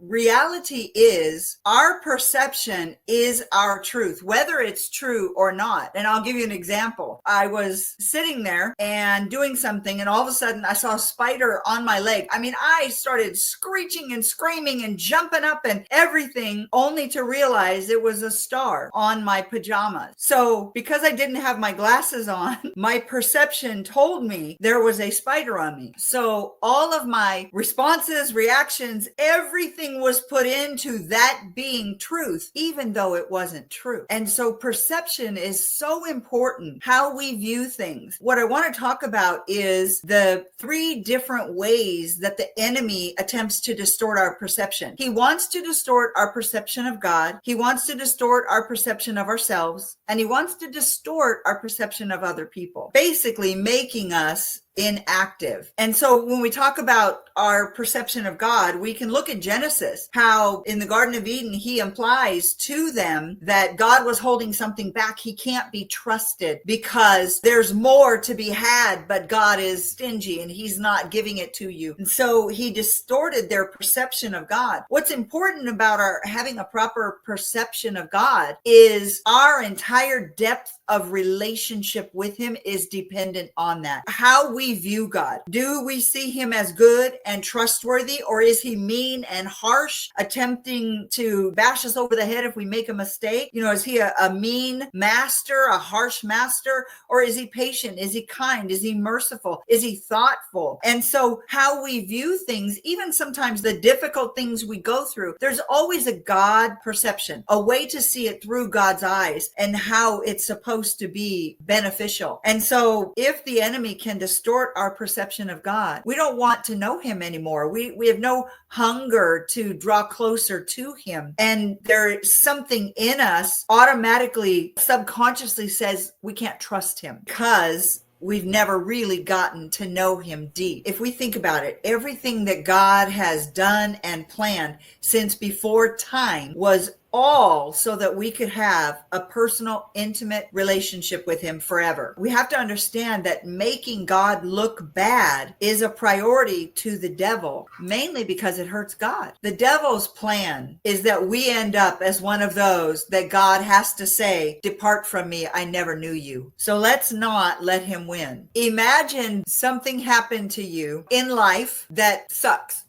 reality is our perception is our truth, whether it's true or not. And I'll give you an example. I was sitting there and doing something, and all of a sudden I saw a spider on my leg. I mean, I started screeching and screaming and jumping up and everything, only to realize it was a star on my pajamas. So because I didn't have my glasses on, my perception told me there was a spider on me. So all of my responses, reactions, everything was put into that being truth, even though it wasn't true. And so perception is so important, how we view things. What I want to talk about is the 3 different ways that the enemy attempts to distort our perception. He wants to distort our perception of God. He wants to distort our perception of ourselves, and he wants to distort our perception of other people, basically making us inactive. And so when we talk about our perception of God, we can look at Genesis, how in the Garden of Eden, he implies to them that God was holding something back. He can't be trusted because there's more to be had, but God is stingy and he's not giving it to you. And so he distorted their perception of God. What's important about our having a proper perception of God is our entire depth of relationship with him is dependent on that. How we view God. Do we see him as good and trustworthy, or is he mean and harsh, attempting to bash us over the head if we make a mistake? You know, is he a mean master, a harsh master, or is he patient? Is he kind? Is he merciful? Is he thoughtful? And so how we view things, even sometimes the difficult things we go through, there's always a God perception, a way to see it through God's eyes and how it's supposed to be beneficial. And so if the enemy can distort our perception of God, we don't want to know him anymore. We have no hunger to draw closer to him. And there's something in us automatically, subconsciously says we can't trust him because we've never really gotten to know him deep. If we think about it, everything that God has done and planned since before time was all so that we could have a personal, intimate relationship with him forever. We have to understand that making God look bad is a priority to the devil, mainly because it hurts God. The devil's plan is that we end up as one of those that God has to say, "Depart from me, I never knew you." So let's not let him win. Imagine something happened to you in life that sucks.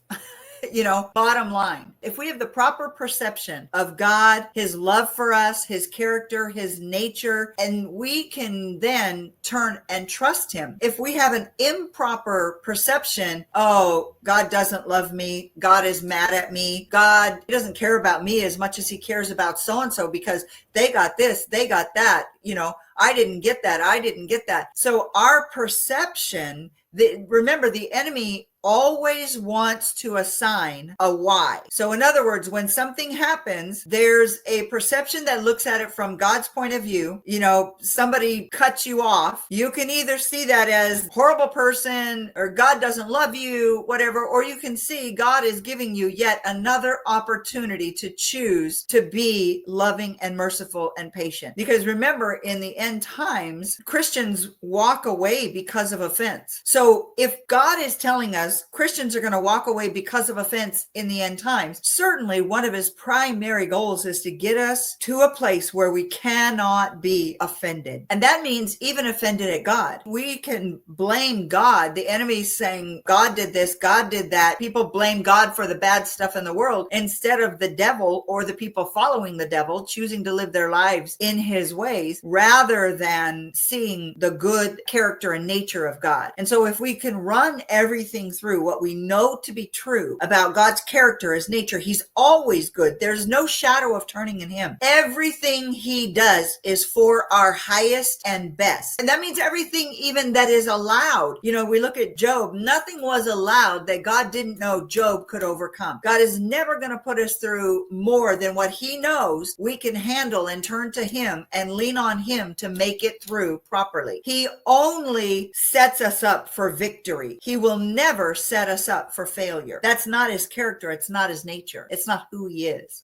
You know, bottom line, if we have the proper perception of God, his love for us, his character, his nature, and we can then turn and trust him. If we have an improper perception, oh, God doesn't love me, God is mad at me, God doesn't care about me as much as he cares about so-and-so because they got this, they got that, you know, I didn't get that, I didn't get that. So our perception, remember, the enemy always wants to assign a why. So in other words, when something happens, there's a perception that looks at it from God's point of view. You know, somebody cuts you off. You can either see that as horrible person or God doesn't love you, whatever, or you can see God is giving you yet another opportunity to choose to be loving and merciful and patient. Because remember, in the end times, Christians walk away because of offense. So if God is telling us Christians are going to walk away because of offense in the end times, certainly one of his primary goals is to get us to a place where we cannot be offended. And that means even offended at God. We can blame God. The enemy's saying God did this, God did that. People blame God for the bad stuff in the world instead of the devil or the people following the devil, choosing to live their lives in his ways rather than seeing the good character and nature of God. And so if we can run everything through what we know to be true about God's character, his nature, he's always good. There's no shadow of turning in him. Everything he does is for our highest and best. And that means everything even that is allowed. You know, we look at Job, nothing was allowed that God didn't know Job could overcome. God is never going to put us through more than what he knows we can handle and turn to him and lean on him to make it through properly. He only sets us up for victory. He will never set us up for failure. That's not his character. It's not his nature. It's not who he is.